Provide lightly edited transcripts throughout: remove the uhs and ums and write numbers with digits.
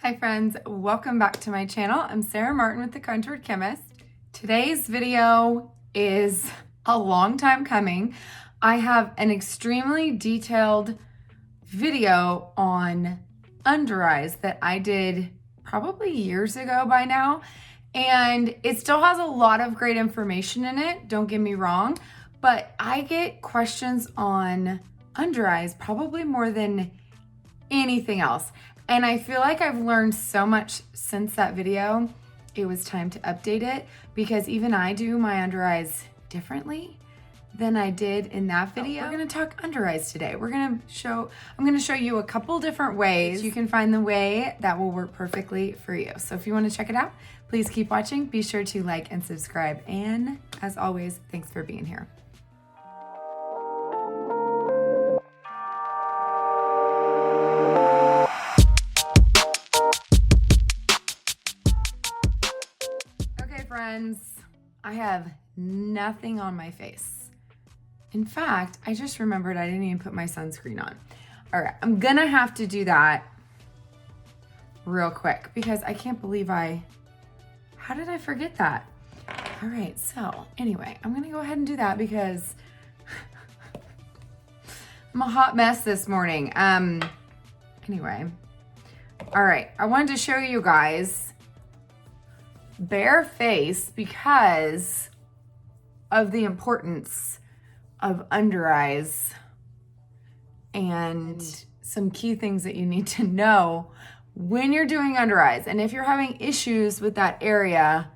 Hi friends, welcome back to my channel. I'm Sarah Martin with The Contoured Chemist. Today's video is a long time coming. I have an extremely detailed video on under eyes that I did probably years ago by now. And it still has a lot of great information in it, don't get me wrong, but I get questions on under eyes probably more than anything else. And I feel like I've learned so much since that video. It was time to update it because even I do my under eyes differently than I did in that video. We're gonna talk under eyes today. I'm gonna show you a couple different ways you can find the way that will work perfectly for you. So if you wanna check it out, please keep watching. Be sure to like and subscribe. And as always, thanks for being here. Friends, I have nothing on my face. In fact, I just remembered I didn't even put my sunscreen on. All right, I'm gonna have to do that real quick because I can't believe how did I forget that? All right, so anyway, I'm gonna go ahead and do that because I'm a hot mess this morning. Anyway, all right, I wanted to show you guys bare face because of the importance of under eyes and some key things that you need to know when you're doing under eyes. And if you're having issues with that area,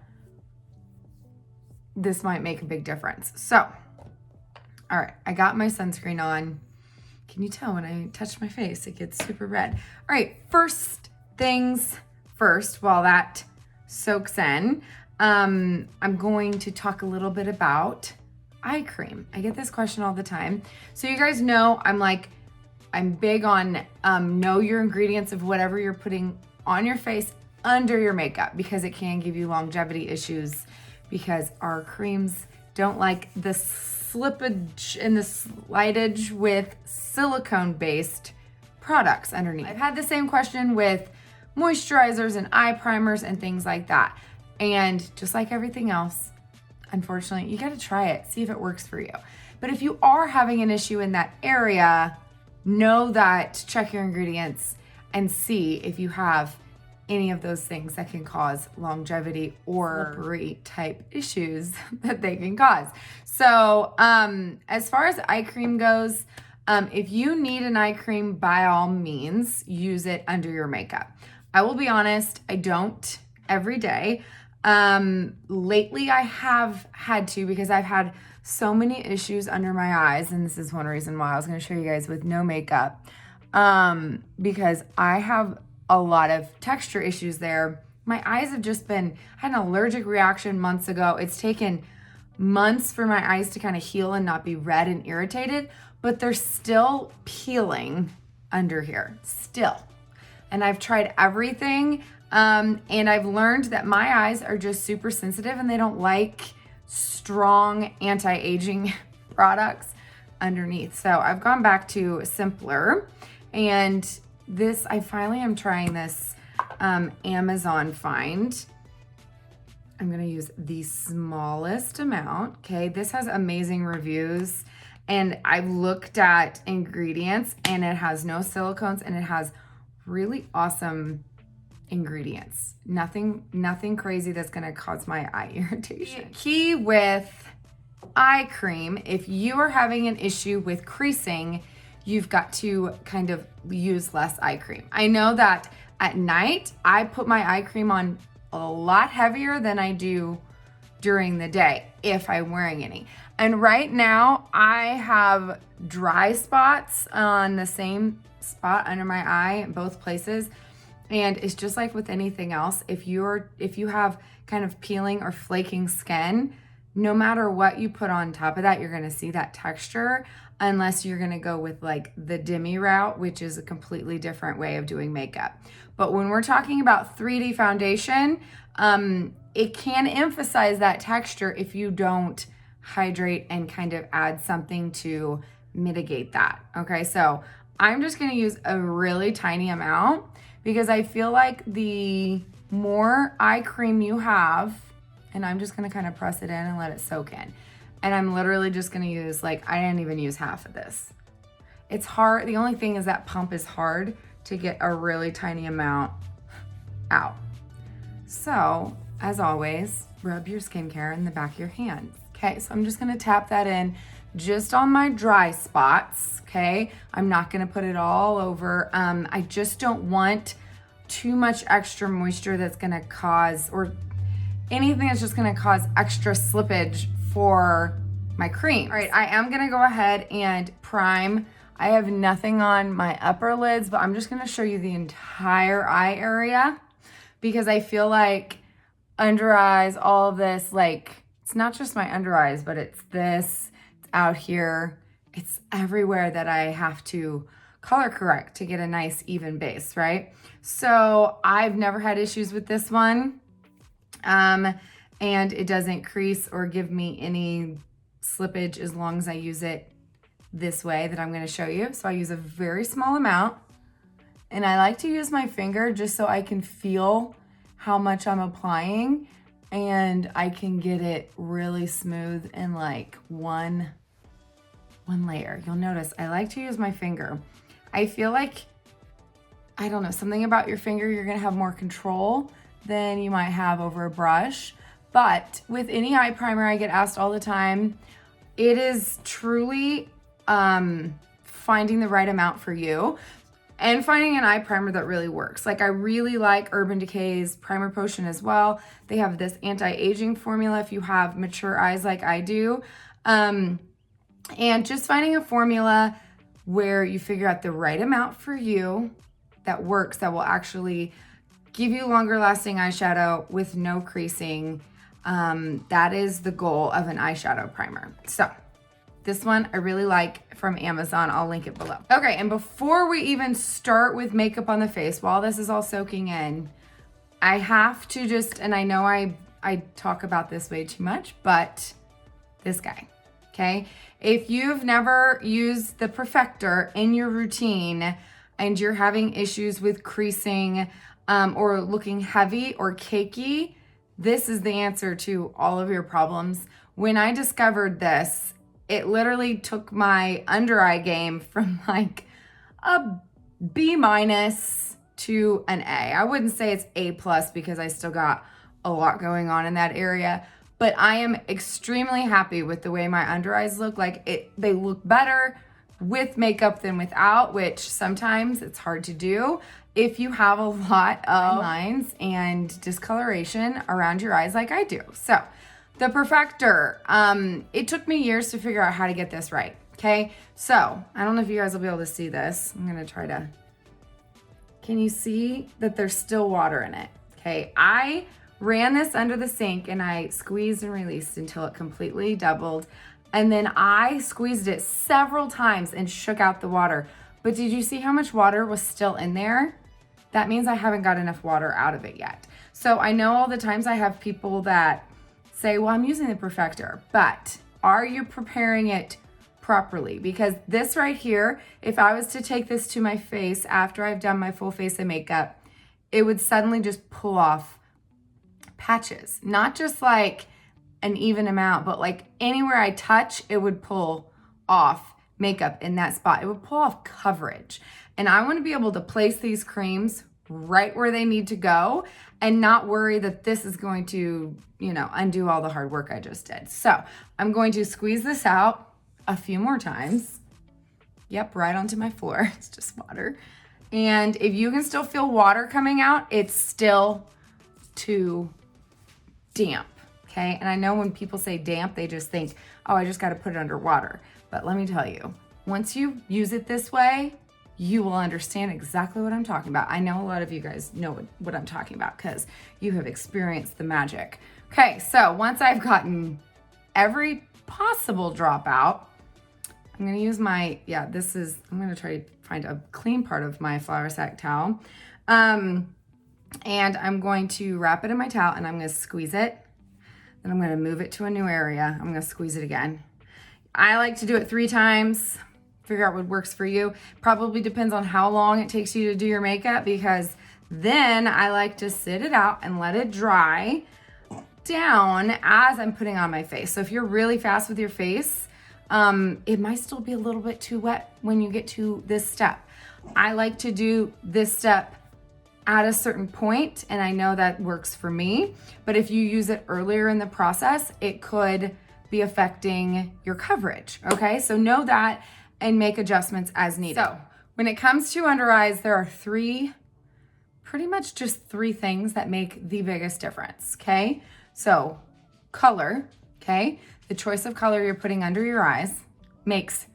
this might make a big difference. So, all right, I got my sunscreen on. Can you tell when I touch my face, it gets super red. All right, first things first, while that soaks in, I'm going to talk a little bit about eye cream. I get this question all the time. So you guys know I'm big on know your ingredients of whatever you're putting on your face under your makeup because it can give you longevity issues because our creams don't like the slippage and the slidage with silicone-based products underneath. I've had the same question with moisturizers and eye primers and things like that. And just like everything else, unfortunately, you got to try it, see if it works for you. But if you are having an issue in that area, know that, check your ingredients and see if you have any of those things that can cause longevity or slippery type issues that they can cause. So as far as eye cream goes, if you need an eye cream, by all means, use it under your makeup. I will be honest, I don't every day. Lately I have had to because I've had so many issues under my eyes, and this is one reason why I was going to show you guys with no makeup, because I have a lot of texture issues there. My eyes have just I had an allergic reaction months ago. It's taken months for my eyes to kind of heal and not be red and irritated, but they're still peeling under here, still. And I've tried everything, and I've learned that my eyes are just super sensitive and they don't like strong anti-aging products underneath. So I've gone back to simpler, and I finally am trying this Amazon find. I'm gonna use the smallest amount, okay? This has amazing reviews, and I've looked at ingredients and it has no silicones and it has really awesome ingredients. Nothing crazy that's gonna cause my eye irritation. Key with eye cream, if you are having an issue with creasing, you've got to kind of use less eye cream. I know that at night, I put my eye cream on a lot heavier than I do during the day, if I'm wearing any. And right now, I have dry spots on the same spot under my eye in both places. And it's just like with anything else, if you have kind of peeling or flaking skin, no matter what you put on top of that, you're gonna see that texture, unless you're gonna go with like the Demi route, which is a completely different way of doing makeup. But when we're talking about 3D foundation, it can emphasize that texture if you don't hydrate and kind of add something to mitigate that. Okay, so I'm just gonna use a really tiny amount because I feel like the more eye cream you have, and I'm just gonna kind of press it in and let it soak in. And I'm literally just gonna use, like, I didn't even use half of this. It's hard, the only thing is that pump is hard to get a really tiny amount out. So, as always, rub your skincare in the back of your hands. Okay, so I'm just gonna tap that in just on my dry spots, okay? I'm not gonna put it all over. I just don't want too much extra moisture that's gonna cause, or anything that's just gonna cause extra slippage for my cream. All right, I am gonna go ahead and prime. I have nothing on my upper lids, but I'm just gonna show you the entire eye area because I feel like under eyes, all of this, like, it's not just my under eyes, but it's this, it's out here, it's everywhere that I have to color correct to get a nice even base, right? So I've never had issues with this one. And it doesn't crease or give me any slippage as long as I use it this way that I'm gonna show you. So I use a very small amount, and I like to use my finger just so I can feel how much I'm applying, and I can get it really smooth in like one layer. You'll notice I like to use my finger. I feel like, I don't know, something about your finger, you're gonna have more control than you might have over a brush. But with any eye primer, I get asked all the time, it is truly finding the right amount for you and finding an eye primer that really works. Like, I really like Urban Decay's Primer Potion as well. They have this anti-aging formula if you have mature eyes like I do. And just finding a formula where you figure out the right amount for you that works, that will actually give you longer lasting eyeshadow with no creasing. That is the goal of an eyeshadow primer. So this one I really like from Amazon. I'll link it below. Okay, and before we even start with makeup on the face, while this is all soaking in, I have to just, and I know I talk about this way too much, but this guy, okay? If you've never used the Perfector in your routine and you're having issues with creasing or looking heavy or cakey, this is the answer to all of your problems. When I discovered this, it literally took my under eye game from like a B- to an A. I wouldn't say it's A+ because I still got a lot going on in that area, but I am extremely happy with the way my under eyes look. Like, they look better with makeup than without, which sometimes it's hard to do if you have a lot of lines and discoloration around your eyes like I do. So the Perfector, it took me years to figure out how to get this right, okay? So I don't know if you guys will be able to see this. I'm gonna try to, can you see that there's still water in it? Okay, I ran this under the sink and I squeezed and released until it completely doubled. And then I squeezed it several times and shook out the water. But did you see how much water was still in there? That means I haven't got enough water out of it yet. So I know all the times I have people that say, well, I'm using the Perfector, but are you preparing it properly? Because this right here, if I was to take this to my face after I've done my full face of makeup, it would suddenly just pull off patches. Not just like an even amount, but like anywhere I touch, it would pull off makeup in that spot. It would pull off coverage. And I want to be able to place these creams right where they need to go and not worry that this is going to, you know, undo all the hard work I just did. So I'm going to squeeze this out a few more times. Yep, right onto my floor. It's just water. And if you can still feel water coming out, it's still too damp. Okay, and I know when people say damp, they just think, oh, I just got to put it under water. But let me tell you, once you use it this way, you will understand exactly what I'm talking about. I know a lot of you guys know what I'm talking about because you have experienced the magic. Okay, so once I've gotten every possible drop out, I'm gonna use my, I'm gonna try to find a clean part of my flour sack towel. And I'm going to wrap it in my towel and I'm gonna squeeze it. Then I'm gonna move it to a new area. I'm gonna squeeze it again. I like to do it 3 times. Figure out what works for you. Probably depends on how long it takes you to do your makeup because Then I like to sit it out and let it dry down as I'm putting on my face. So if you're really fast with your face, it might still be a little bit too wet when you get to this step. I like to do this step at a certain point, and I know that works for me, but if you use it earlier in the process, it could be affecting your coverage, okay? So know that and make adjustments as needed. So when it comes to under eyes, there are pretty much just three things that make the biggest difference, okay? So color, okay? The choice of color you're putting under your eyes makes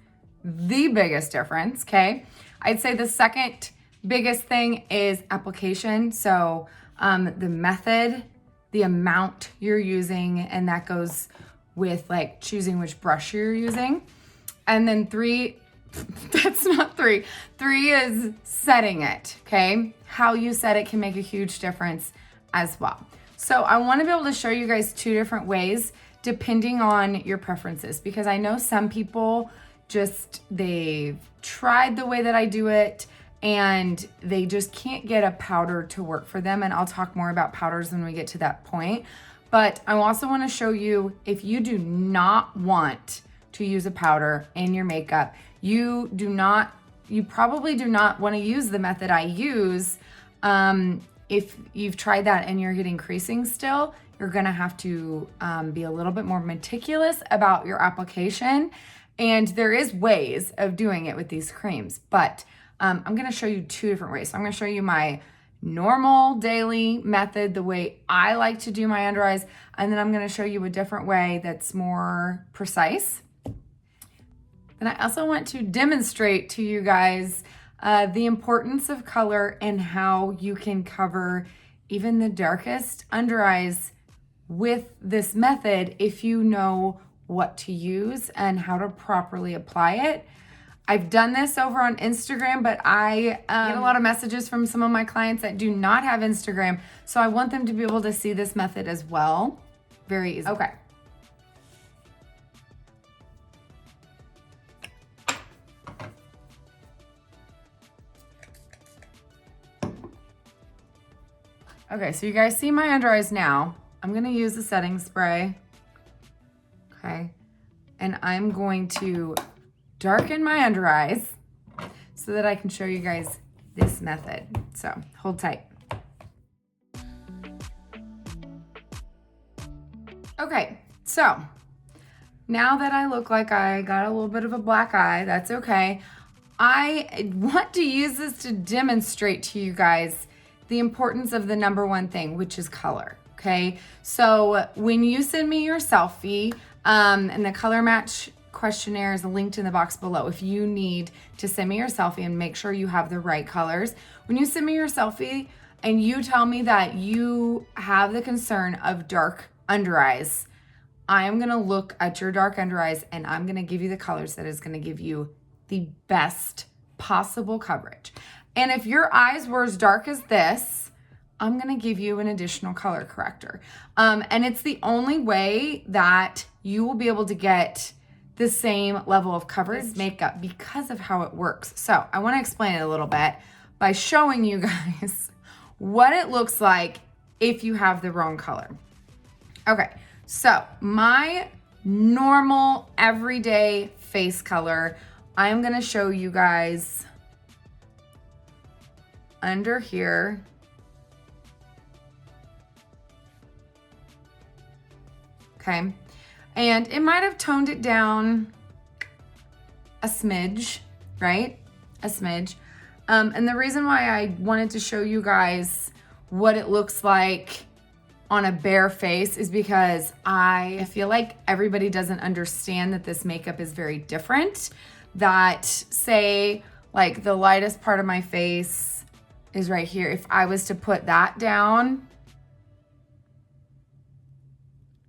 the biggest difference, okay? I'd say the second biggest thing is application. So the method, the amount you're using, and that goes with like choosing which brush you're using. And then three, that's not three. Three is setting it, okay? How you set it can make a huge difference as well. So I want to be able to show you guys two different ways depending on your preferences, because I know some people they've tried the way that I do it and they just can't get a powder to work for them. And I'll talk more about powders when we get to that point. But I also want to show you, if you do not want to use a powder in your makeup, you probably do not want to use the method I use. If you've tried that and you're getting creasing still, you're gonna have to be a little bit more meticulous about your application. And there is ways of doing it with these creams, but I'm gonna show you two different ways. So I'm gonna show you my normal daily method, the way I like to do my under eyes, and then I'm gonna show you a different way that's more precise. And I also want to demonstrate to you guys the importance of color and how you can cover even the darkest under eyes with this method if you know what to use and how to properly apply it. I've done this over on Instagram, but I get a lot of messages from some of my clients that do not have Instagram, so I want them to be able to see this method as well. Very easy. Okay. Okay, so you guys see my under eyes now. I'm gonna use the setting spray, okay? And I'm going to darken my under eyes so that I can show you guys this method. So hold tight. Okay, so now that I look like I got a little bit of a black eye, that's okay. I want to use this to demonstrate to you guys the importance of the number one thing, which is color, okay? So when you send me your selfie, and the color match questionnaire is linked in the box below if you need to send me your selfie and make sure you have the right colors. When you send me your selfie and you tell me that you have the concern of dark under eyes, I am gonna look at your dark under eyes and I'm gonna give you the colors that is gonna give you the best possible coverage. And if your eyes were as dark as this, I'm gonna give you an additional color corrector. And it's the only way that you will be able to get the same level of coverage makeup because of how it works. So I wanna explain it a little bit by showing you guys what it looks like if you have the wrong color. Okay, so my normal everyday face color, I'm gonna show you guys under here. Okay, and it might have toned it down a smidge, right? A smidge. And the reason why I wanted to show you guys what it looks like on a bare face is because I feel like everybody doesn't understand that this makeup is very different. That, say, like the lightest part of my face is right here. If I was to put that down,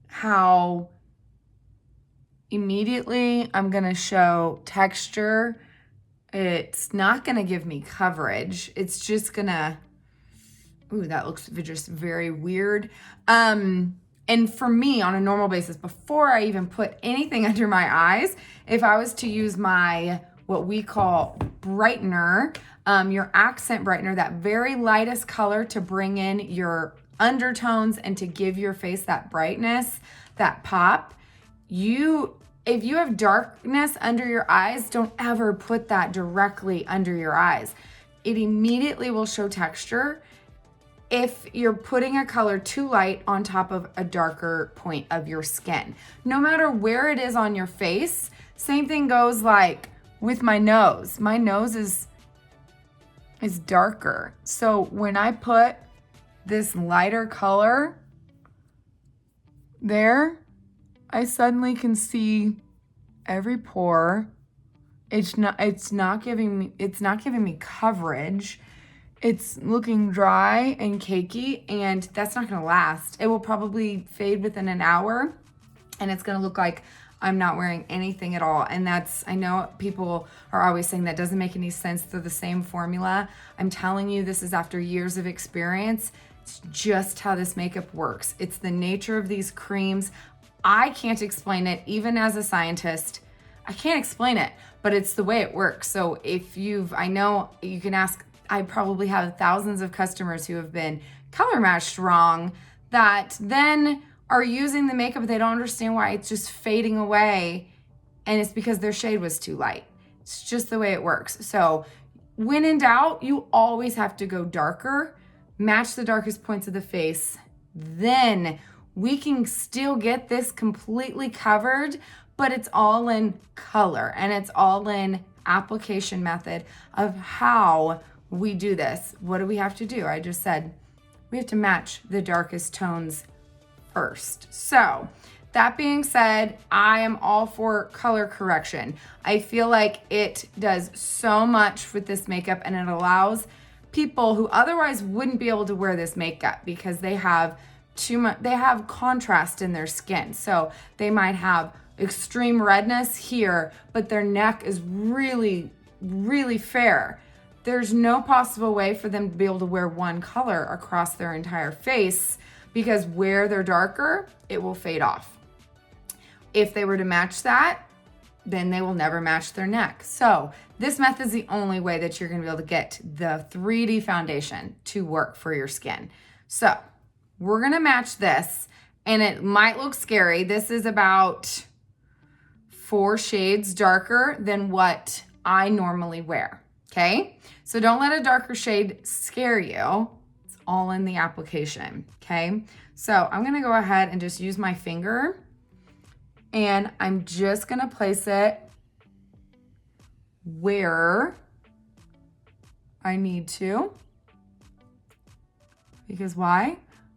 how immediately I'm gonna show texture. It's not gonna give me coverage. It's just gonna, ooh, that looks just very weird. And for me, on a normal basis, before I even put anything under my eyes, if I was to use my what we call Brightener, your accent brightener, that very lightest color to bring in your undertones and to give your face that brightness, that pop. If you have darkness under your eyes, don't ever put that directly under your eyes. It immediately will show texture if you're putting a color too light on top of a darker point of your skin. No matter where it is on your face, same thing goes like with my nose. My nose is darker. So when I put this lighter color there, I suddenly can see every pore. It's not giving me coverage. It's looking dry and cakey, and that's not gonna last. It will probably fade within an hour, and it's gonna look like I'm not wearing anything at all. And I know people are always saying that doesn't make any sense. They're the same formula. I'm telling you, this is after years of experience. It's just how this makeup works. It's the nature of these creams. I can't explain it, even as a scientist. I can't explain it, but it's the way it works. So I know you can ask, I probably have thousands of customers who have been color matched wrong that then are using the makeup, but they don't understand why it's just fading away, and it's because their shade was too light. It's just the way it works. So when in doubt, you always have to go darker, match the darkest points of the face, then we can still get this completely covered, but it's all in color and it's all in application method of how we do this. What do we have to do? I just said we have to match the darkest tones first. So that being said, I am all for color correction. I feel like it does so much with this makeup, and it allows people who otherwise wouldn't be able to wear this makeup because they have contrast in their skin. So they might have extreme redness here, but their neck is really, really fair. There's no possible way for them to be able to wear one color across their entire face, because where they're darker, it will fade off. If they were to match that, then they will never match their neck. So this method is the only way that you're gonna be able to get the 3D foundation to work for your skin. So we're gonna match this, and it might look scary. This is about 4 shades darker than what I normally wear, okay? So don't let a darker shade scare you. It's all in the application, okay? So I'm gonna go ahead and just use my finger, and I'm just gonna place it where I need to. Because why?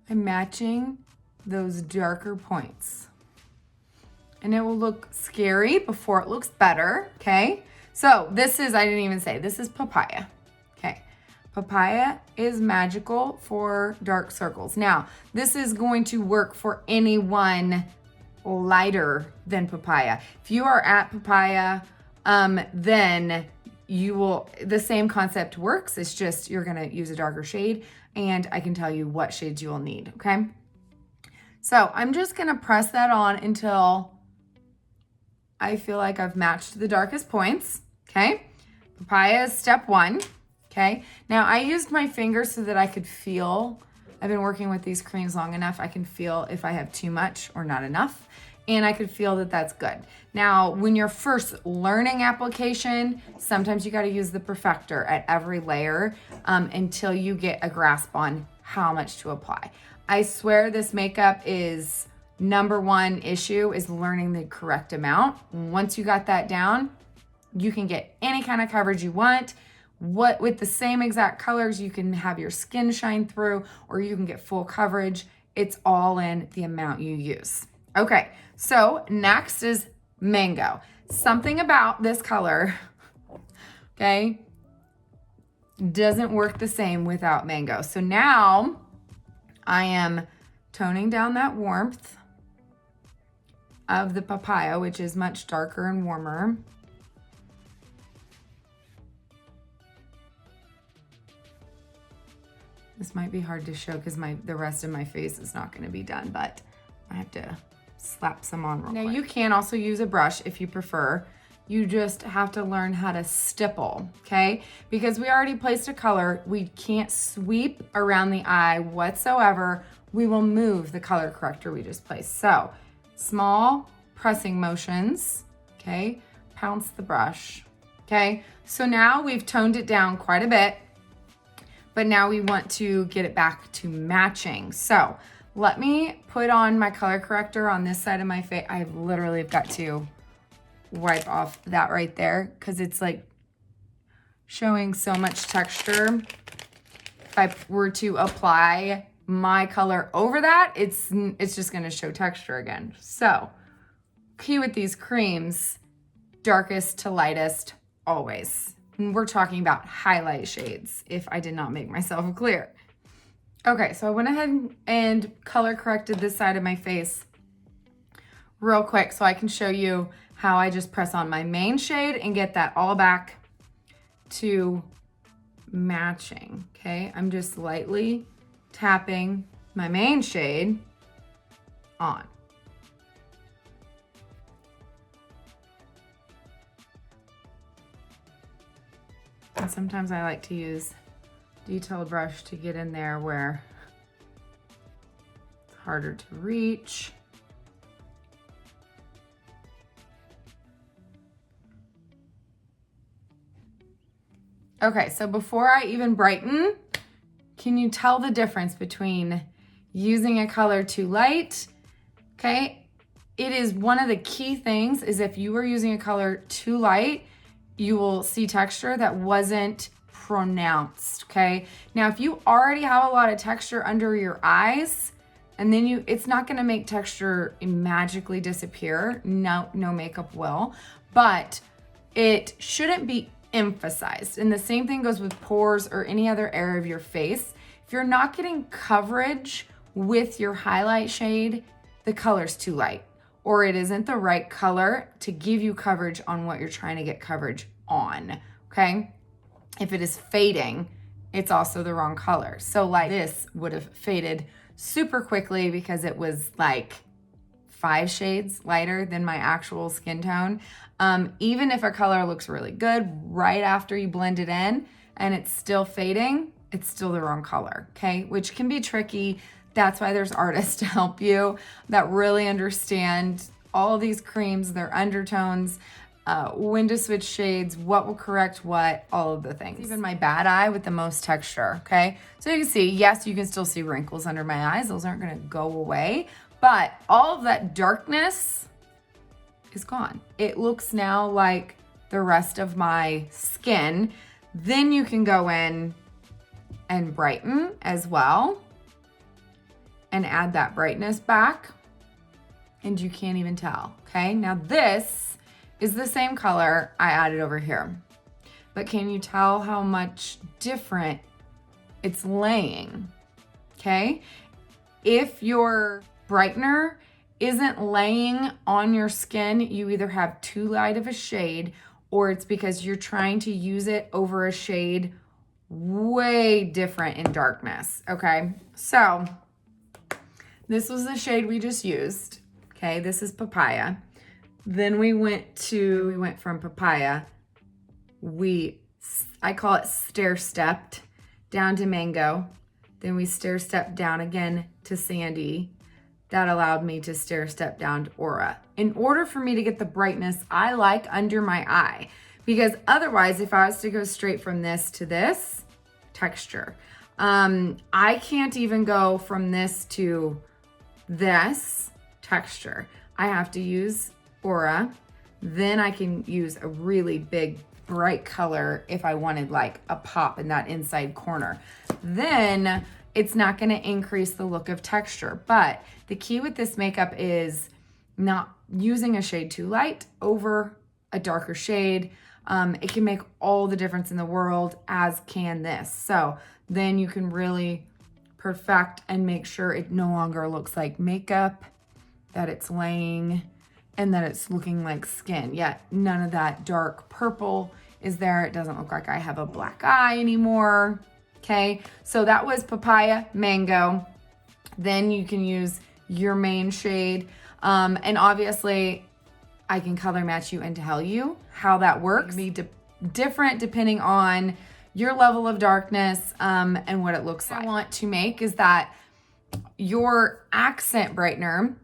I'm matching those darker points. And it will look scary before it looks better, okay? So this is, I didn't even say, this is papaya, okay? Papaya is magical for dark circles. Now, this is going to work for anyone lighter than papaya. If you are at papaya, then the same concept works. It's just you're gonna use a darker shade, and I can tell you what shades you will need, okay? So I'm just gonna press that on until I feel like I've matched the darkest points, okay? Papaya is step 1, okay? Now I used my fingers so that I could feel, I've been working with these creams long enough, I can feel if I have too much or not enough, and I could feel that that's good. Now, when you're first learning application, sometimes you gotta use the Perfector at every layer until you get a grasp on how much to apply. I swear this makeup is number 1 issue is learning the correct amount. Once you got that down, you can get any kind of coverage you want. With the same exact colors, you can have your skin shine through, or you can get full coverage. It's all in the amount you use. Okay, so next is mango. Something about this color, okay, doesn't work the same without mango. So now I am toning down that warmth of the papaya, which is much darker and warmer. This might be hard to show because the rest of my face is not gonna be done, but I have to slap some on real quick. Now you can also use a brush if you prefer. You just have to learn how to stipple, okay? Because we already placed a color, we can't sweep around the eye whatsoever. We will move the color corrector we just placed. So, small pressing motions, okay? Pounce the brush, okay? So now we've toned it down quite a bit, but now we want to get it back to matching. So let me put on my color corrector on this side of my face. I literally have got to wipe off that right there because it's like showing so much texture. If I were to apply my color over that, it's just gonna show texture again. So key with these creams, darkest to lightest always. And we're talking about highlight shades, if I did not make myself clear. Okay, so I went ahead and color corrected this side of my face real quick so I can show you how I just press on my main shade and get that all back to matching, okay? I'm just lightly tapping my main shade on. And sometimes I like to use detailed brush to get in there where it's harder to reach. Okay, so before I even brighten, can you tell the difference between using a color too light? Okay, it is one of the key things is if you were using a color too light, you will see texture that wasn't pronounced, okay? Now, if you already have a lot of texture under your eyes, and then it's not gonna make texture magically disappear. No makeup will, but it shouldn't be emphasized. And the same thing goes with pores or any other area of your face. If you're not getting coverage with your highlight shade, the color's too light, or it isn't the right color to give you coverage on what you're trying to get coverage on, okay? If it is fading, it's also the wrong color. So like this would have faded super quickly because it was like 5 shades lighter than my actual skin tone. Even if a color looks really good right after you blend it in and it's still fading, it's still the wrong color, okay? Which can be tricky. That's why there's artists to help you that really understand all of these creams, their undertones, when to switch shades, what will correct what, all of the things. Even my bad eye with the most texture, okay? So you can see, yes, you can still see wrinkles under my eyes. Those aren't gonna go away, but all of that darkness is gone. It looks now like the rest of my skin. Then you can go in and brighten as well and add that brightness back, and you can't even tell, okay? Now this is the same color I added over here, but can you tell how much different it's laying, okay? If your brightener isn't laying on your skin, you either have too light of a shade or it's because you're trying to use it over a shade way different in darkness, okay? So this was the shade we just used, okay? This is Papaya. Then we went from Papaya, I call it stair-stepped down to Mango. Then we stair-stepped down again to Sandy. That allowed me to stair-step down to Aura. In order for me to get the brightness I like under my eye, because otherwise, if I was to go straight from this to this, texture, I can't even go from this to this, texture. I have to use Aura, then I can use a really big bright color if I wanted like a pop in that inside corner. Then it's not going to increase the look of texture. But the key with this makeup is not using a shade too light over a darker shade. It can make all the difference in the world, as can this. So then you can really perfect and make sure it no longer looks like makeup, that it's laying, and that it's looking like skin. Yet none of that dark purple is there. It doesn't look like I have a black eye anymore. Okay, so that was Papaya, Mango. Then you can use your main shade. And obviously, I can color match you and tell you how that works. It can be different depending on your level of darkness and what it looks like. What I want to make is that your accent brightener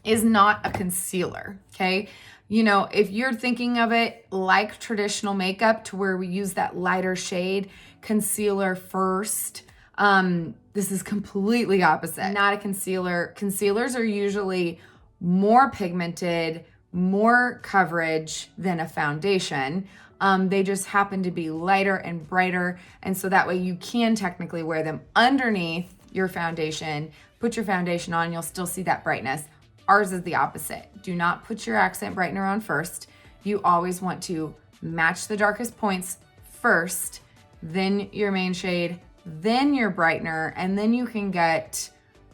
is not a concealer, okay? You know, if you're thinking of it like traditional makeup to where we use that lighter shade concealer first, this is completely opposite. Not a concealer. Concealers are usually more pigmented, more coverage than a foundation. They just happen to be lighter and brighter, and so that way you can technically wear them underneath your foundation. Put your foundation on, you'll still see that brightness. Ours is the opposite. Do not put your accent brightener on first. You always want to match the darkest points first, then your main shade, then your brightener, and then you can get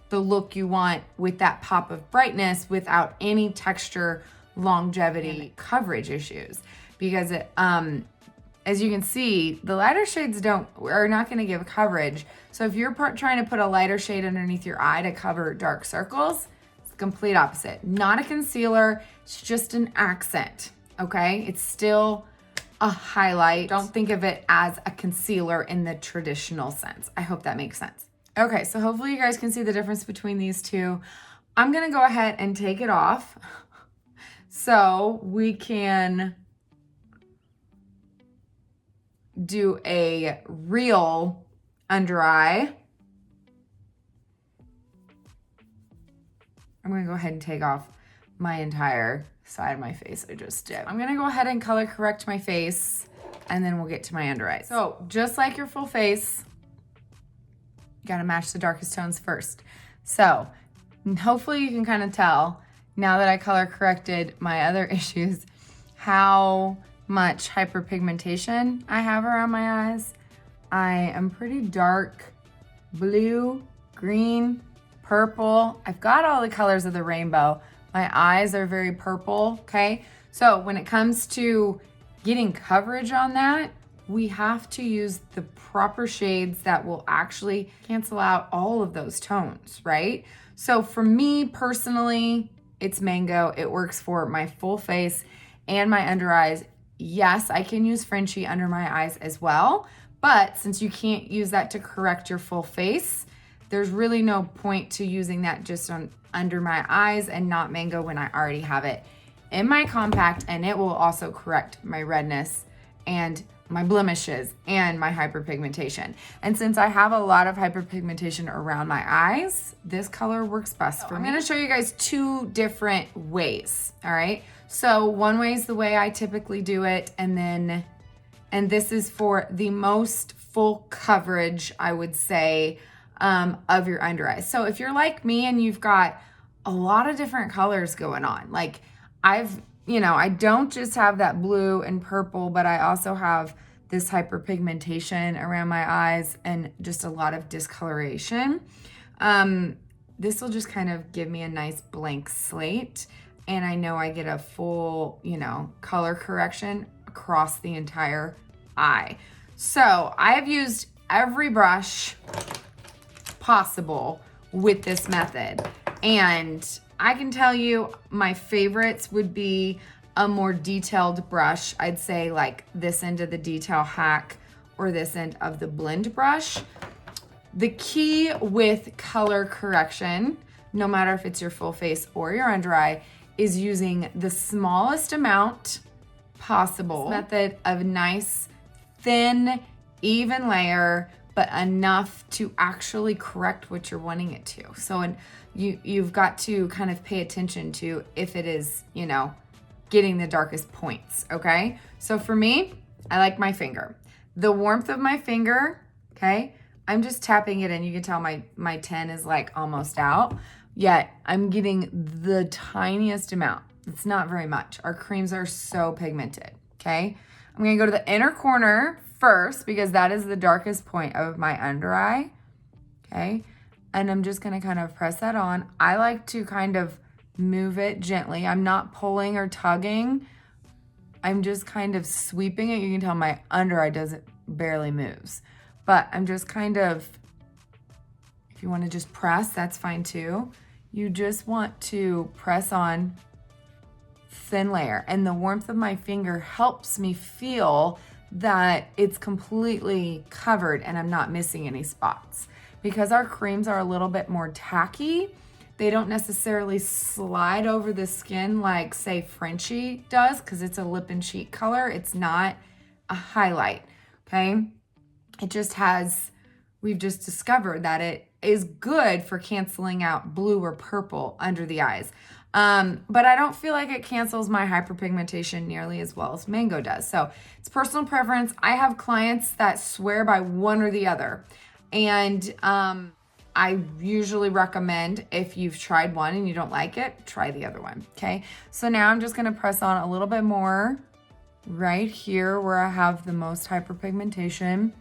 the look you want with that pop of brightness without any texture, longevity, coverage issues. Because it, as you can see, the lighter shades are not going to give coverage. So if you're trying to put a lighter shade underneath your eye to cover dark circles, it's the complete opposite. Not a concealer, it's just an accent, okay? It's still a highlight. Don't think of it as a concealer in the traditional sense. I hope that makes sense. Okay, so hopefully you guys can see the difference between these two. I'm gonna go ahead and take it off so we can do a real under eye. I'm gonna go ahead and take off my entire side of my face I just did. I'm gonna go ahead and color correct my face and then we'll get to my under eyes. So just like your full face, you gotta match the darkest tones first. So hopefully you can kind of tell now that I color corrected my other issues how much hyperpigmentation I have around my eyes. I am pretty dark blue, green, purple. I've got all the colors of the rainbow. My eyes are very purple, okay? So when it comes to getting coverage on that, we have to use the proper shades that will actually cancel out all of those tones, right? So for me personally, it's mango. It works for my full face and my under eyes. Yes, I can use Frenchie under my eyes as well, but since you can't use that to correct your full face, there's really no point to using that just on under my eyes and not mango when I already have it in my compact, and it will also correct my redness and my blemishes and my hyperpigmentation. And since I have a lot of hyperpigmentation around my eyes, this color works best for me. I'm gonna show you guys two different ways, all right? So one way is the way I typically do it, and this is for the most full coverage, I would say, of your under eyes. So if you're like me and you've got a lot of different colors going on, like I don't just have that blue and purple, but I also have this hyperpigmentation around my eyes and just a lot of discoloration. This will just kind of give me a nice blank slate, and I know I get a full, color correction across the entire eye. So I have used every brush possible with this method, and I can tell you my favorites would be a more detailed brush. I'd say like this end of the detail hack or this end of the blend brush. The key with color correction, no matter if it's your full face or your under eye, is using the smallest amount possible. This method of nice, thin, even layer, but enough to actually correct what you're wanting it to. So you've got to kind of pay attention to if it is, getting the darkest points, okay? So for me, I like my finger. The warmth of my finger, okay? I'm just tapping it in. You can tell my 10 is like almost out, yet I'm getting the tiniest amount. It's not very much. Our creams are so pigmented, okay? I'm gonna go to the inner corner first because that is the darkest point of my under eye, okay? And I'm just gonna kind of press that on. I like to kind of move it gently. I'm not pulling or tugging. I'm just kind of sweeping it. You can tell my under eye barely moves, but I'm just kind of, if you want to just press, that's fine too. You just want to press on thin layer, and the warmth of my finger helps me feel that it's completely covered and I'm not missing any spots. Because our creams are a little bit more tacky, they don't necessarily slide over the skin like, say, Frenchie does, because it's a lip and cheek color. It's not a highlight, okay? It just has, we've just discovered that it is good for canceling out blue or purple under the eyes. But I don't feel like it cancels my hyperpigmentation nearly as well as Mango does. So it's personal preference. I have clients that swear by one or the other. And I usually recommend, if you've tried one and you don't like it, try the other one, okay? So now I'm just gonna press on a little bit more right here where I have the most hyperpigmentation.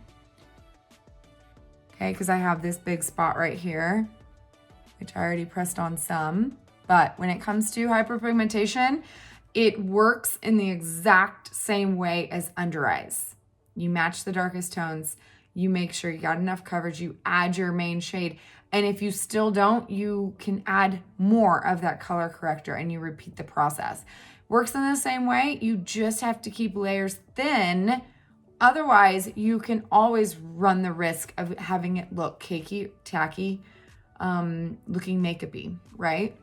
Okay, because I have this big spot right here, which I already pressed on some. But when it comes to hyperpigmentation, it works in the exact same way as under eyes. You match the darkest tones, you make sure you got enough coverage, you add your main shade, and if you still don't, you can add more of that color corrector and you repeat the process. Works in the same way, you just have to keep layers thin. Otherwise, you can always run the risk of having it look cakey, tacky, looking makeup-y, right?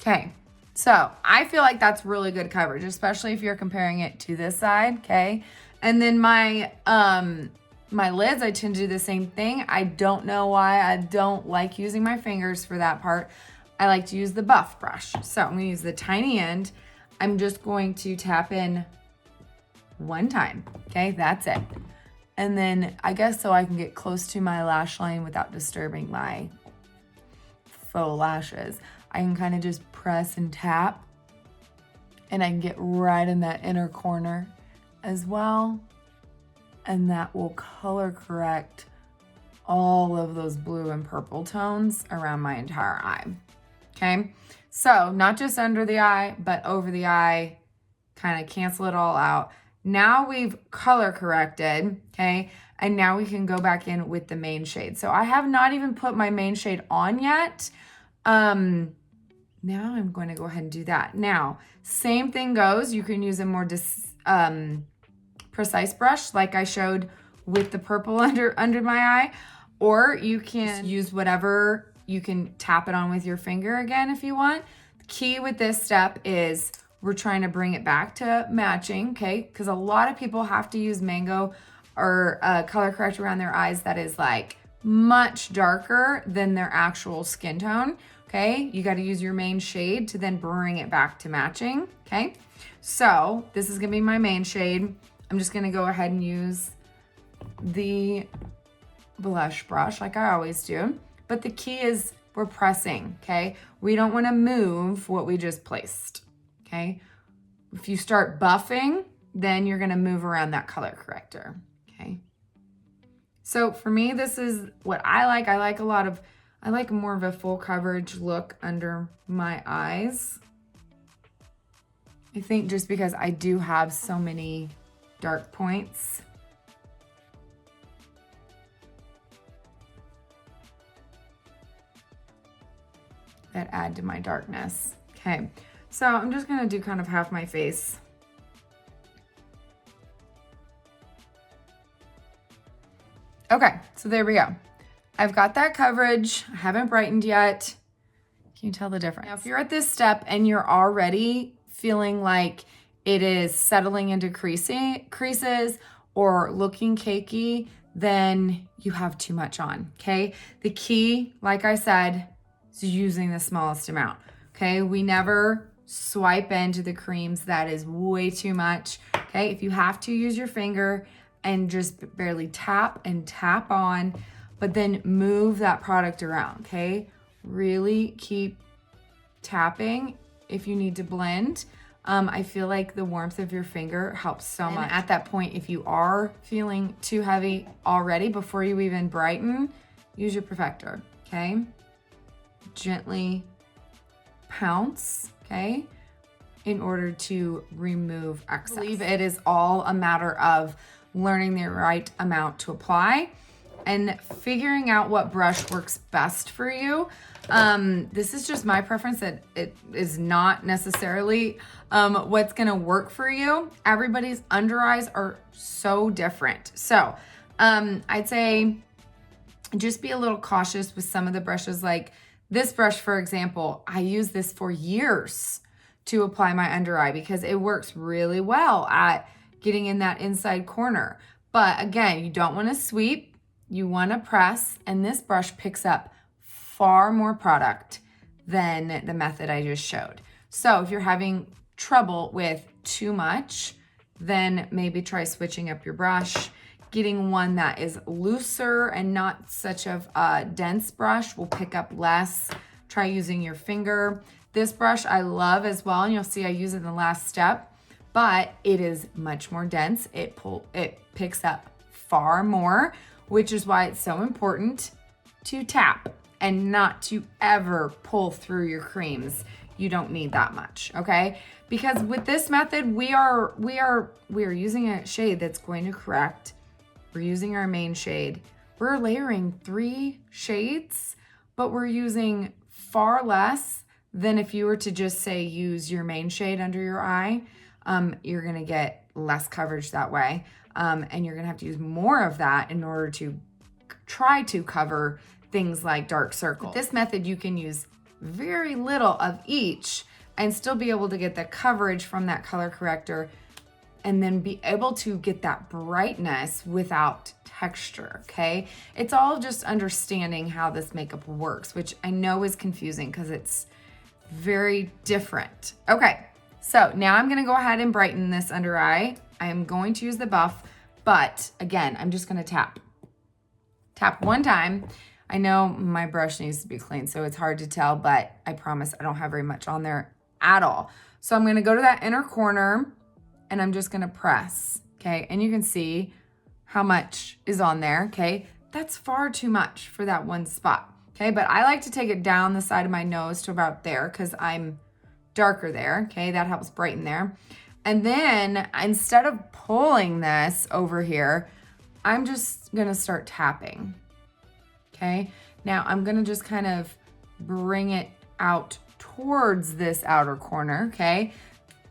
Okay, so I feel like that's really good coverage, especially if you're comparing it to this side, okay? And then my lids, I tend to do the same thing. I don't know why I don't like using my fingers for that part. I like to use the buff brush. So I'm gonna use the tiny end. I'm just going to tap in one time, okay? That's it. And then I guess so I can get close to my lash line without disturbing my faux lashes, I can kind of just press and tap, and I can get right in that inner corner as well. And that will color correct all of those blue and purple tones around my entire eye, okay? So not just under the eye, but over the eye, kind of cancel it all out. Now we've color corrected, okay? And now we can go back in with the main shade. So I have not even put my main shade on yet. Now I'm going to go ahead and do that. Now, same thing goes. You can use a more precise brush like I showed with the purple under my eye, or you can use whatever, you can tap it on with your finger again if you want. The key with this step is we're trying to bring it back to matching, okay? Because a lot of people have to use Mango or color corrector around their eyes that is like much darker than their actual skin tone. Okay, you got to use your main shade to then bring it back to matching, okay? So this is gonna be my main shade. I'm just gonna go ahead and use the blush brush like I always do. But the key is we're pressing, okay? We don't wanna move what we just placed, okay? If you start buffing, then you're gonna move around that color corrector, okay? So for me, this is what I like. I like more of a full coverage look under my eyes. I think just because I do have so many dark points. That add to my darkness. Okay, so I'm just gonna do kind of half my face. Okay, so there we go. I've got that coverage. I haven't brightened yet. Can you tell the difference? Now, if you're at this step and you're already feeling like it is settling into creases or looking cakey, then you have too much on, okay? The key, like I said, is using the smallest amount, okay? We never swipe into the creams. That is way too much, okay? If you have to, use your finger and just barely tap and tap on, but then move that product around, okay? Really keep tapping if you need to blend. I feel like the warmth of your finger helps so much. At that point, if you are feeling too heavy already before you even brighten, use your Perfector, okay? Gently pounce, okay? In order to remove excess. I believe it is all a matter of learning the right amount to apply. and figuring out what brush works best for you. This is just my preference, that it is not necessarily what's gonna work for you. Everybody's under eyes are so different. So I'd say just be a little cautious with some of the brushes. Like this brush, for example, I use this for years to apply my under eye because it works really well at getting in that inside corner. But again, you don't want to sweep, you want to press, and this brush picks up far more product than the method I just showed. So if you're having trouble with too much, then maybe try switching up your brush. Getting one that is looser and not such of a dense brush will pick up less. Try using your finger. This brush I love as well, and you'll see I use it in the last step, but it is much more dense. It picks up far more, which is why it's so important to tap and not to ever pull through your creams. You don't need that much, okay? Because with this method, we are using a shade that's going to correct. We're using our main shade. We're layering 3 shades, but we're using far less than if you were to just say use your main shade under your eye. You're gonna get less coverage that way. And you're gonna have to use more of that in order to try to cover things like dark circles. With this method, you can use very little of each and still be able to get the coverage from that color corrector and then be able to get that brightness without texture, okay? It's all just understanding how this makeup works, which I know is confusing because it's very different. Okay, so now I'm gonna go ahead and brighten this under eye. I am going to use the buff, but again, I'm just gonna tap. Tap one time. I know my brush needs to be clean, so it's hard to tell, but I promise I don't have very much on there at all. So I'm gonna go to that inner corner and I'm just gonna press, okay? And you can see how much is on there, okay? That's far too much for that one spot, okay? But I like to take it down the side of my nose to about there because I'm darker there, okay? That helps brighten there. And then instead of pulling this over here, I'm just gonna start tapping, okay? Now I'm gonna just kind of bring it out towards this outer corner, okay?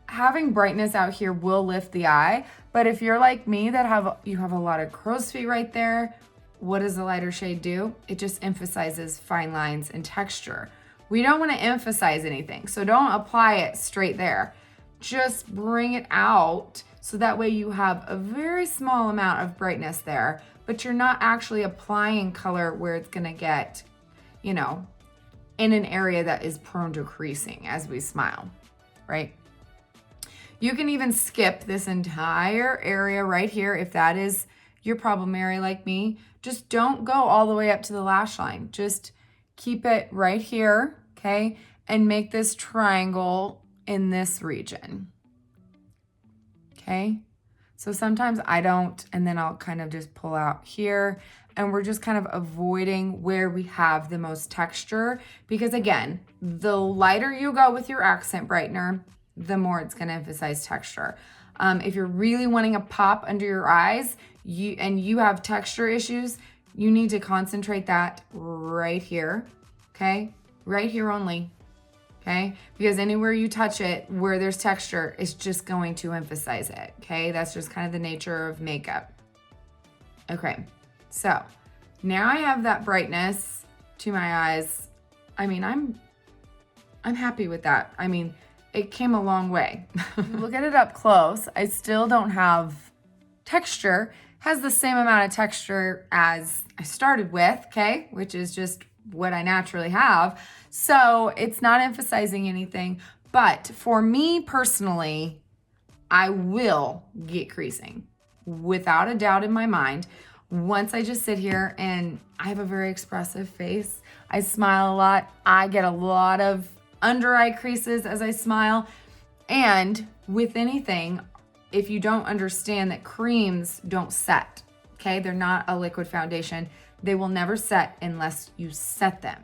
Having brightness out here will lift the eye, but if you're like me that you have a lot of crow's feet right there, what does the lighter shade do? It just emphasizes fine lines and texture. We don't want to emphasize anything, so don't apply it straight there. Just bring it out so that way you have a very small amount of brightness there, but you're not actually applying color where it's gonna get, you know, in an area that is prone to creasing as we smile, right? You can even skip this entire area right here if that is your problem area like me. Just don't go all the way up to the lash line. Just keep it right here, okay? And make this triangle in this region, okay? So sometimes I don't, and then I'll kind of just pull out here, and we're just kind of avoiding where we have the most texture, because again, the lighter you go with your accent brightener, the more it's gonna emphasize texture. If you're really wanting a pop under your eyes, you have texture issues, you need to concentrate that right here, okay? Right here only, okay? Because anywhere you touch it, where there's texture, it's just going to emphasize it, okay? That's just kind of the nature of makeup. Okay, so now I have that brightness to my eyes. I mean, I'm happy with that. I mean, it came a long way. Look at it up close. I still don't have texture. Has the same amount of texture as I started with, okay? Which is just what I naturally have. So it's not emphasizing anything. But for me personally, I will get creasing without a doubt in my mind. Once I just sit here, and I have a very expressive face. I smile a lot. I get a lot of under eye creases as I smile. And with anything, if you don't understand that creams don't set, okay? They're not a liquid foundation. They will never set unless you set them.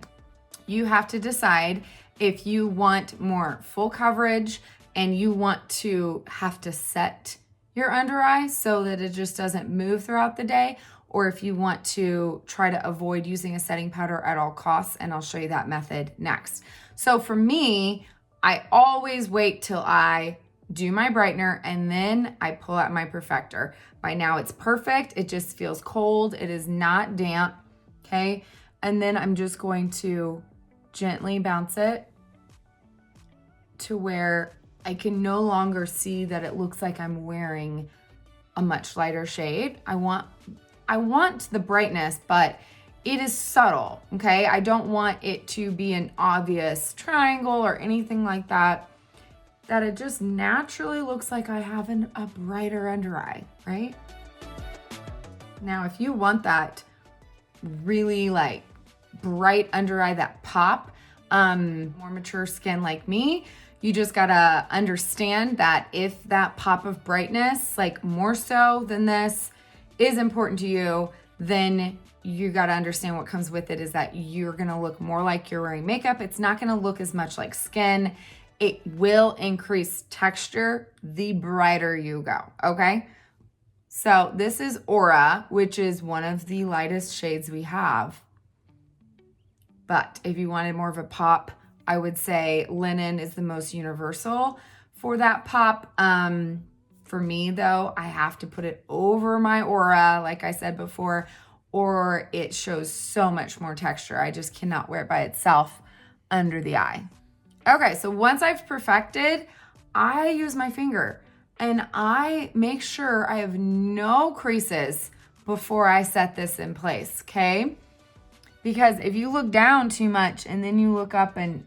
You have to decide if you want more full coverage and you want to have to set your under eye so that it just doesn't move throughout the day, or if you want to try to avoid using a setting powder at all costs, and I'll show you that method next. So for me, I always wait till I do my brightener and then I pull out my Perfector. By now it's perfect. It just feels cold. It is not damp, okay? And then I'm just going to gently bounce it to where I can no longer see that it looks like I'm wearing a much lighter shade. I want the brightness, but it is subtle, okay? I don't want it to be an obvious triangle or anything like that, that it just naturally looks like I have a brighter under eye, right? Now, if you want that really like bright under eye, that pop, more mature skin like me, you just gotta understand that if that pop of brightness, like more so than this, is important to you, then you gotta understand what comes with it is that you're gonna look more like you're wearing makeup. It's not gonna look as much like skin. It will increase texture the brighter you go, okay? So this is Aura, which is one of the lightest shades we have. But if you wanted more of a pop, I would say Linen is the most universal for that pop. For me though, I have to put it over my Aura, like I said before, or it shows so much more texture. I just cannot wear it by itself under the eye. Okay, so once I've perfected, I use my finger and I make sure I have no creases before I set this in place, okay? Because if you look down too much and then you look up and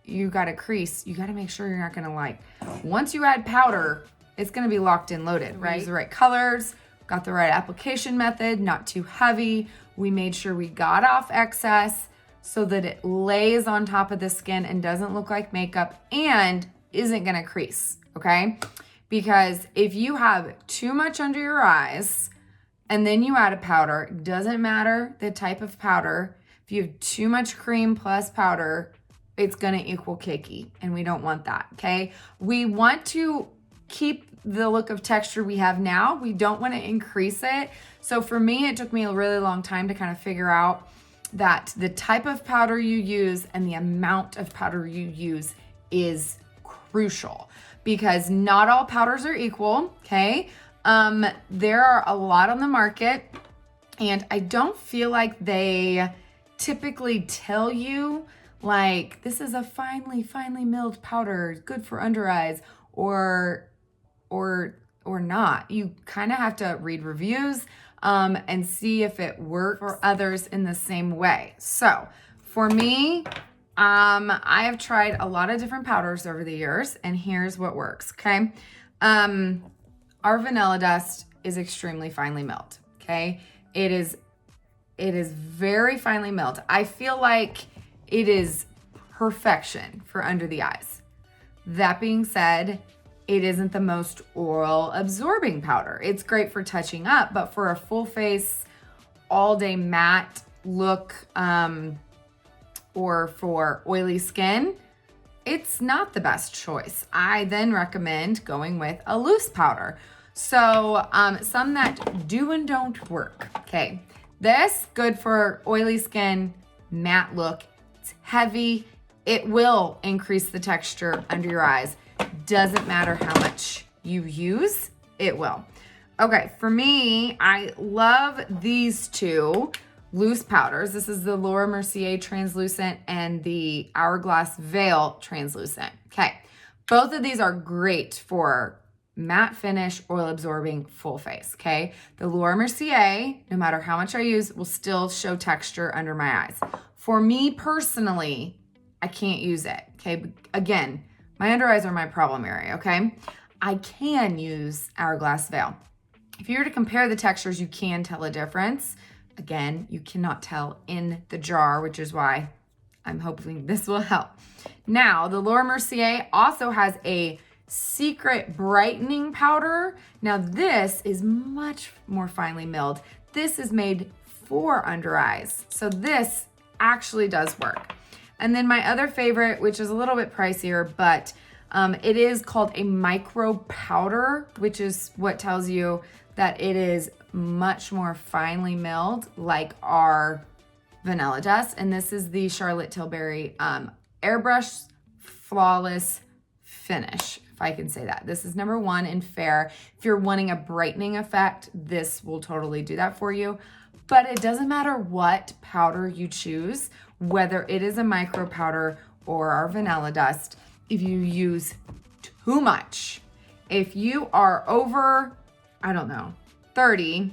you got a crease, you got to make sure you're not going to like, once you add powder, it's going to be locked and loaded, right? Use the right colors, got the right application method, not too heavy. We made sure we got off excess so that it lays on top of the skin and doesn't look like makeup and isn't going to crease, okay? Because if you have too much under your eyes and then you add a powder, doesn't matter the type of powder. If you have too much cream plus powder, it's gonna equal cakey, and we don't want that, okay? We want to keep the look of texture we have now. We don't wanna increase it. So for me, it took me a really long time to kind of figure out that the type of powder you use and the amount of powder you use is crucial, because not all powders are equal, okay? There are a lot on the market, and I don't feel like they typically tell you like, this is a finely milled powder, good for under eyes, or not. You kind of have to read reviews and see if it works for others in the same way. So for me, I have tried a lot of different powders over the years, and here's what works, okay? Our vanilla dust is extremely finely milled, okay? It is very finely milled. I feel like it is perfection for under the eyes. That being said, it isn't the most oil absorbing powder. It's great for touching up, but for a full face, all day matte look, or for oily skin, it's not the best choice. I then recommend going with a loose powder. So some that do and don't work. Okay, this good for oily skin, matte look. It's heavy. It will increase the texture under your eyes. Doesn't matter how much you use, it will. Okay, for me, I love these two loose powders. This is the Laura Mercier Translucent and the Hourglass Veil Translucent. Okay, both of these are great for matte finish, oil absorbing, full face, okay? The Laura Mercier, no matter how much I use, will still show texture under my eyes. For me personally, I can't use it, okay? Again, my under eyes are my problem area, okay? I can use Hourglass Veil. If you were to compare the textures, you can tell a difference. Again, you cannot tell in the jar, which is why I'm hoping this will help. Now, the Laura Mercier also has a secret brightening powder. Now, this is much more finely milled. This is made for under eyes. So this actually does work. And then my other favorite, which is a little bit pricier, but it is called a micro powder, which is what tells you that it is much more finely milled, like our Vanilla Dust. And this is the Charlotte Tilbury Airbrush Flawless Finish, if I can say that. This is number 1 in Fair. If you're wanting a brightening effect, this will totally do that for you. But it doesn't matter what powder you choose, whether it is a micro powder or our Vanilla Dust. If you use too much, if you are over, I don't know, 30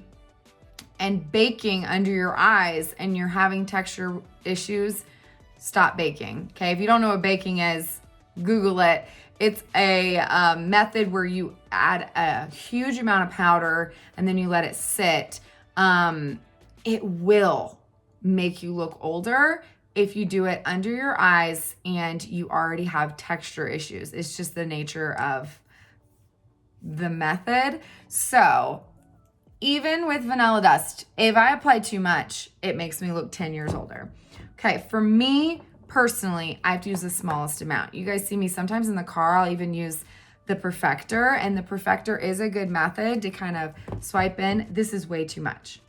and baking under your eyes and you're having texture issues, stop baking. Okay, if you don't know what baking is, Google it. It's a method where you add a huge amount of powder and then you let it sit. It will make you look older if you do it under your eyes and you already have texture issues. It's just the nature of the method. So even with Vanilla Dust, if I apply too much, it makes me look 10 years older. Okay, for me personally, I have to use the smallest amount. You guys see me sometimes in the car, I'll even use the Perfector, and the Perfector is a good method to kind of swipe in. This is way too much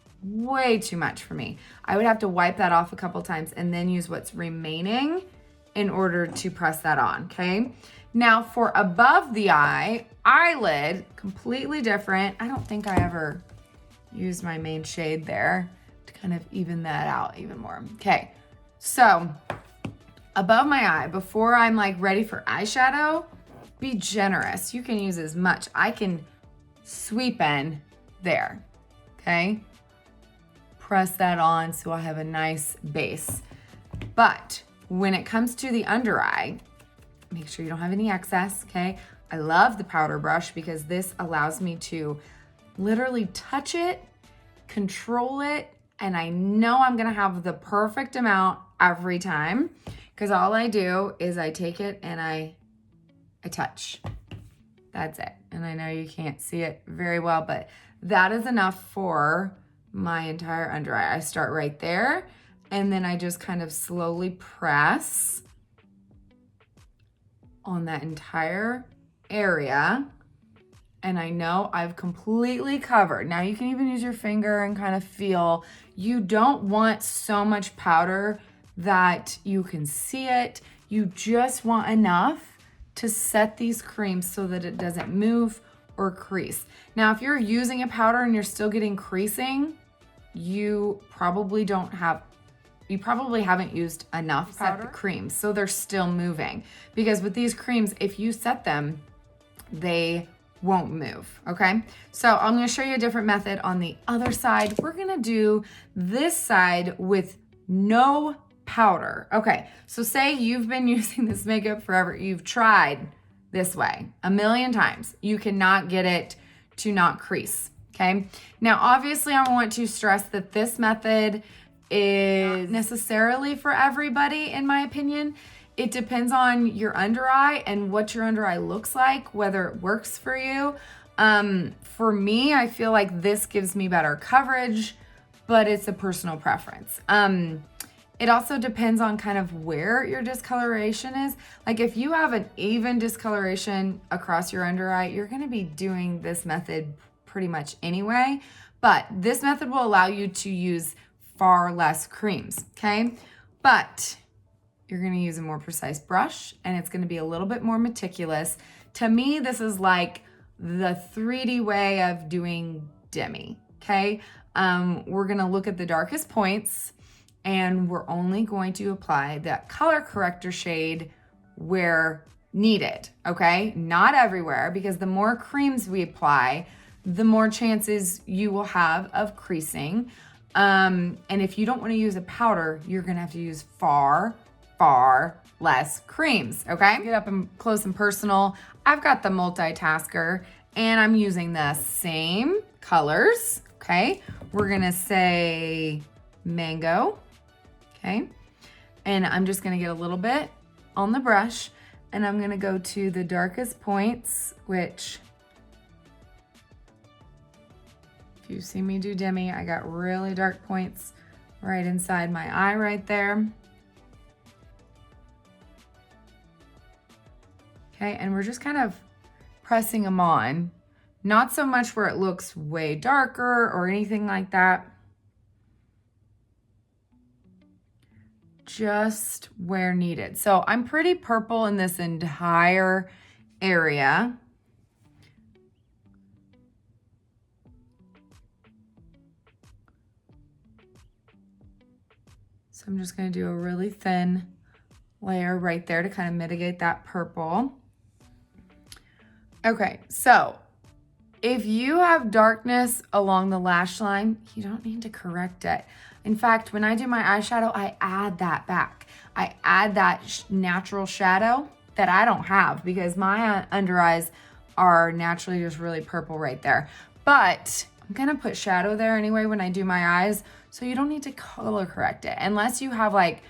for me. I would have to wipe that off a couple times and then use what's remaining in order to press that on, okay? Now for above the eye, eyelid, completely different. I don't think I ever used my main shade there to kind of even that out even more. Okay, so above my eye, before I'm like ready for eyeshadow, be generous. You can use as much. I can sweep in there, okay? Press that on so I have a nice base. But when it comes to the under eye, make sure you don't have any excess, okay? I love the powder brush because this allows me to literally touch it, control it, and I know I'm gonna have the perfect amount every time because all I do is I take it and I touch. That's it. And I know you can't see it very well, but that is enough for my entire under eye. I start right there and then I just kind of slowly press on that entire area, and I know I've completely covered. Now you can even use your finger and kind of feel. You don't want so much powder that you can see it. You just want enough to set these creams so that it doesn't move or crease. Now if you're using a powder and you're still getting creasing, you probably haven't used enough powder. Set the creams, so they're still moving. Because with these creams, if you set them, they won't move, okay? So I'm gonna show you a different method on the other side. We're gonna do this side with no powder. Okay, so say you've been using this makeup forever. You've tried this way a million times. You cannot get it to not crease, okay? Now, obviously, I want to stress that this method is not necessarily for everybody, in my opinion. It depends on your under eye and what your under eye looks like, whether it works for you. For me, I feel like this gives me better coverage, but it's a personal preference. It also depends on kind of where your discoloration is. Like if you have an even discoloration across your under eye, you're gonna be doing this method pretty much anyway, but this method will allow you to use far less creams, okay? But you're gonna use a more precise brush and it's gonna be a little bit more meticulous. To me, this is like the 3D way of doing Demi, okay? We're gonna look at the darkest points and we're only going to apply that color corrector shade where needed, okay? Not everywhere, because the more creams we apply, the more chances you will have of creasing. And if you don't want to use a powder, you're gonna have to use far less creams, okay? Get up and close and personal. I've got the multitasker and I'm using the same colors, okay? We're gonna say mango, okay? And I'm just gonna get a little bit on the brush and I'm gonna go to the darkest points, which if you see me do Demi, I got really dark points right inside my eye right there. Okay, and we're just kind of pressing them on Not so much where it looks way darker or anything like that. Just where needed. So I'm pretty purple in this entire area. So I'm just going to do a really thin layer right there to kind of mitigate that purple. Okay, so if you have darkness along the lash line, you don't need to correct it. In fact, when I do my eyeshadow, I add that back. I add that natural shadow that I don't have because my under eyes are naturally just really purple right there. But I'm gonna put shadow there anyway when I do my eyes, so you don't need to color correct it unless you have like,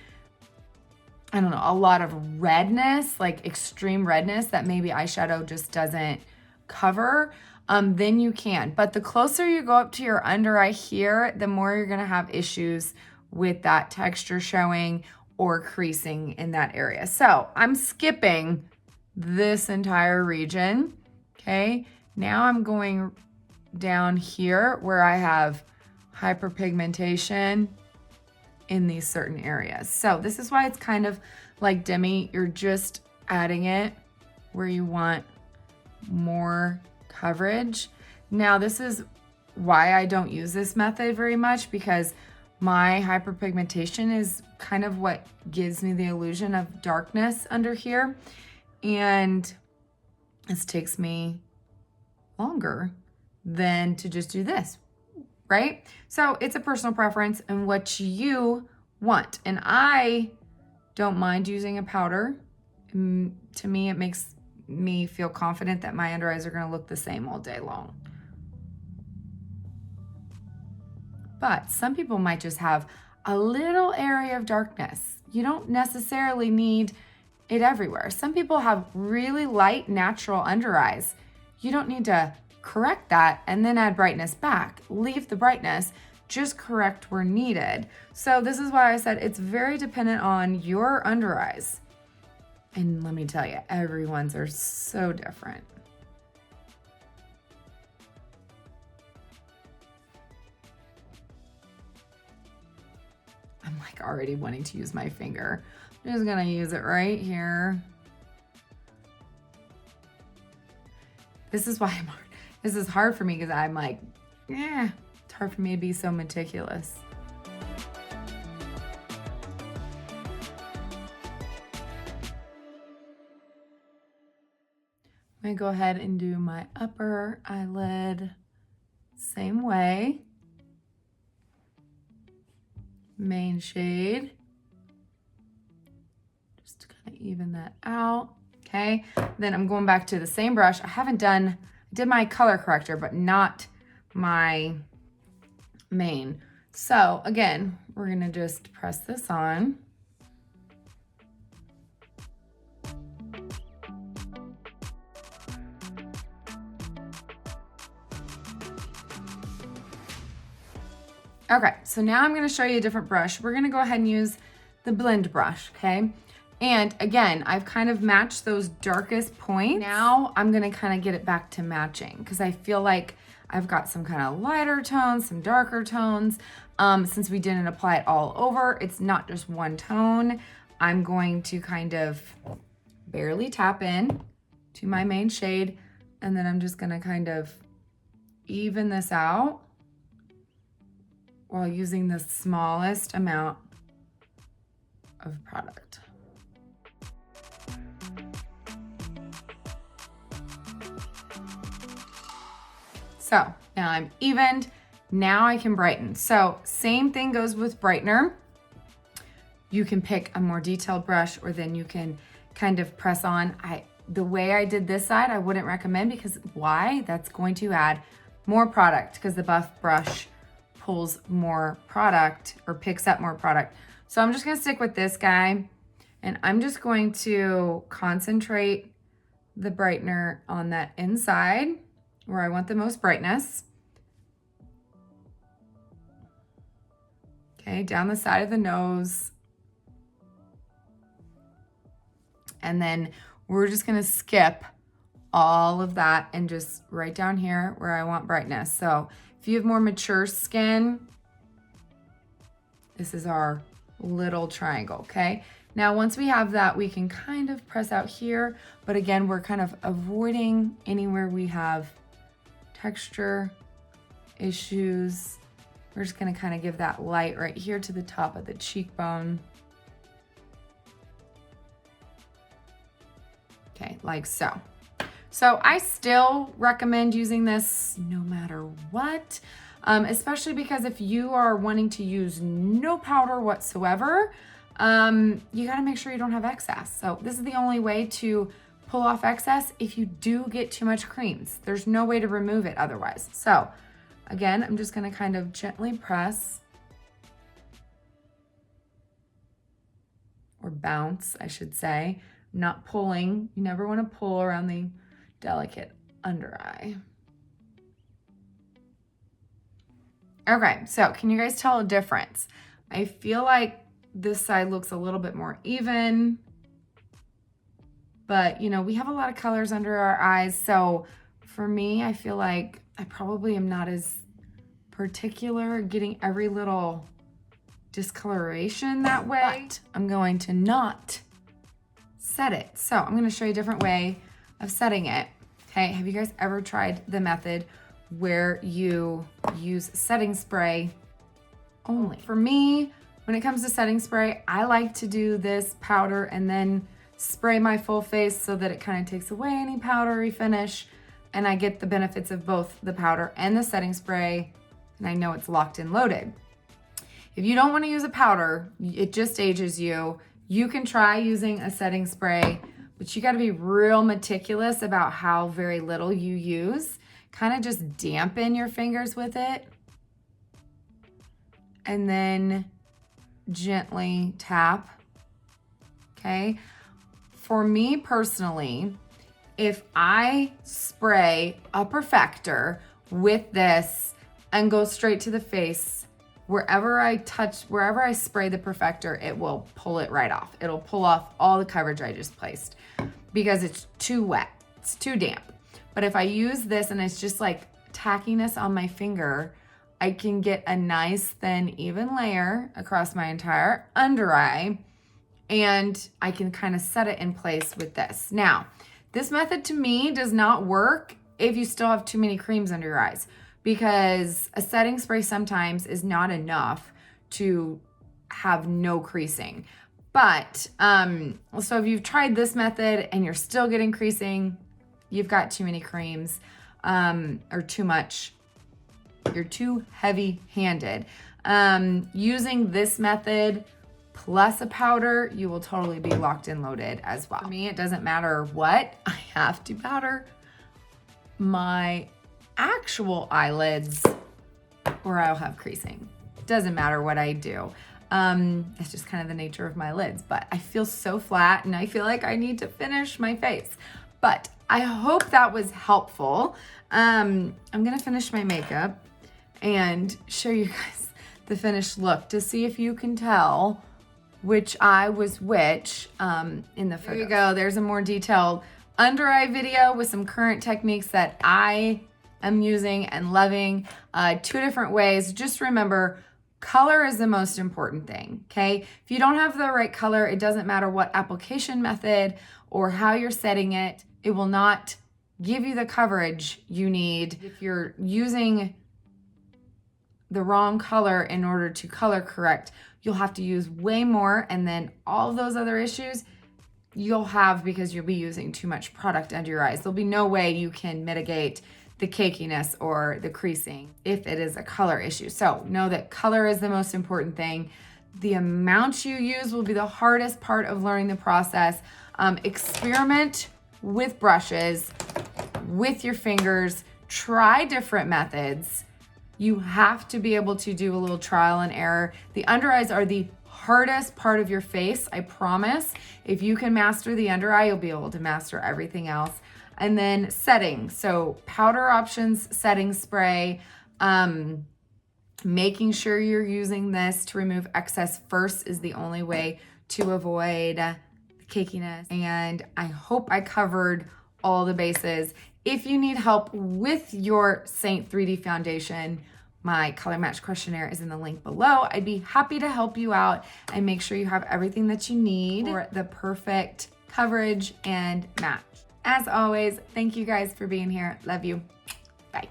I don't know, a lot of redness, like extreme redness that maybe eyeshadow just doesn't cover. Then you can. But the closer you go up to your under eye here, the more you're gonna have issues with that texture showing or creasing in that area. So I'm skipping this entire region, okay? Now I'm going down here where I have hyperpigmentation in these certain areas. So this is why it's kind of like Demi, you're just adding it where you want more coverage. Now this is why I don't use this method very much, because my hyperpigmentation is kind of what gives me the illusion of darkness under here. And this takes me longer than to just do this, right? So it's a personal preference and what you want. And I don't mind using a powder. To me, it makes me feel confident that my under eyes are gonna look the same all day long. But some people might just have a little area of darkness. You don't necessarily need it everywhere. Some people have really light, natural under eyes. You don't need to correct that and then add brightness back. Leave the brightness, just correct where needed. So this is why I said it's very dependent on your under eyes. And let me tell you, everyone's are so different. I'm like already wanting to use my finger. I'm just gonna use it right here. This is why this is hard for me, because I'm like, it's hard for me to be so meticulous. I'm gonna go ahead and do my upper eyelid same way. Main shade. Just to kind of even that out. Okay, then I'm going back to the same brush. I did my color corrector, but not my main. So again, we're gonna just press this on. Okay, so now I'm gonna show you a different brush. We're gonna go ahead and use the blend brush, okay? And again, I've kind of matched those darkest points. Now I'm gonna kind of get it back to matching, because I feel like I've got some kind of lighter tones, some darker tones. Since we didn't apply it all over, it's not just one tone. I'm going to kind of barely tap in to my main shade, and then I'm just gonna kind of even this out while using the smallest amount of product. So now I'm evened. Now I can brighten. So same thing goes with Brightener. You can pick a more detailed brush, or then you can kind of press on. The way I did this side, I wouldn't recommend, because why? That's going to add more product, because the buff brush pulls more product or picks up more product. So I'm just gonna stick with this guy, and I'm just going to concentrate the brightener on that inside where I want the most brightness. Okay, down the side of the nose. And then we're just gonna skip all of that and just right down here where I want brightness. So if you have more mature skin, this is our little triangle, okay? Now, once we have that, we can kind of press out here, but again, we're kind of avoiding anywhere we have texture issues. We're just gonna kind of give that light right here to the top of the cheekbone. Okay, like so. So I still recommend using this no matter what, especially because if you are wanting to use no powder whatsoever, you gotta make sure you don't have excess. So this is the only way to pull off excess if you do get too much creams. There's no way to remove it otherwise. So again, I'm just gonna kind of gently press, or bounce, I should say. Not pulling. You never wanna pull around the delicate under eye. Okay, so can you guys tell a difference? I feel like this side looks a little bit more even, but you know, we have a lot of colors under our eyes. So for me, I feel like I probably am not as particular getting every little discoloration that way. But I'm going to not set it. So I'm going to show you a different way of setting it. Okay, have you guys ever tried the method where you use setting spray only? For me, when it comes to setting spray, I like to do this powder and then spray my full face so that it kind of takes away any powdery finish, and I get the benefits of both the powder and the setting spray, and I know it's locked and loaded. If you don't want to use a powder, it just ages you. You can try using a setting spray, but you got to be real meticulous about how very little you use. Kind of just dampen your fingers with it and then gently tap, okay? For me personally, if I spray a Perfector with this and go straight to the face, wherever I spray the Perfector, it will pull it right off. It'll pull off all the coverage I just placed because it's too wet, it's too damp. But if I use this and it's just like tackiness on my finger, I can get a nice thin even layer across my entire under eye, and I can kind of set it in place with this. Now, this method to me does not work if you still have too many creams under your eyes, because a setting spray sometimes is not enough to have no creasing. But, so if you've tried this method and you're still getting creasing, you've got too many creams, or too much. You're too heavy-handed. Using this method plus a powder, you will totally be locked and loaded as well. For me, it doesn't matter what, I have to powder my actual eyelids or I'll have creasing. Doesn't matter what I do. It's just kind of the nature of my lids, but I feel so flat and I feel like I need to finish my face. But I hope that was helpful. I'm gonna finish my makeup and show you guys the finished look to see if you can tell which eye was which in the photo. There you go, there's a more detailed under eye video with some current techniques that I am using and loving. 2 different ways. Just remember, color is the most important thing, okay? If you don't have the right color, it doesn't matter what application method or how you're setting it, it will not give you the coverage you need. If you're using the wrong color in order to color correct, you'll have to use way more, and then all of those other issues you'll have because you'll be using too much product under your eyes. There'll be no way you can mitigate the cakiness or the creasing if it is a color issue. So know that color is the most important thing. The amount you use will be the hardest part of learning the process. Experiment with brushes, with your fingers, try different methods. You have to be able to do a little trial and error. The under eyes are the hardest part of your face, I promise. If you can master the under eye, you'll be able to master everything else. And then setting, so powder options, setting spray, making sure you're using this to remove excess first is the only way to avoid the cakiness. And I hope I covered all the bases. If you need help with your Seint IIID Foundation, my color match questionnaire is in the link below. I'd be happy to help you out and make sure you have everything that you need for the perfect coverage and match. As always, thank you guys for being here. Love you. Bye.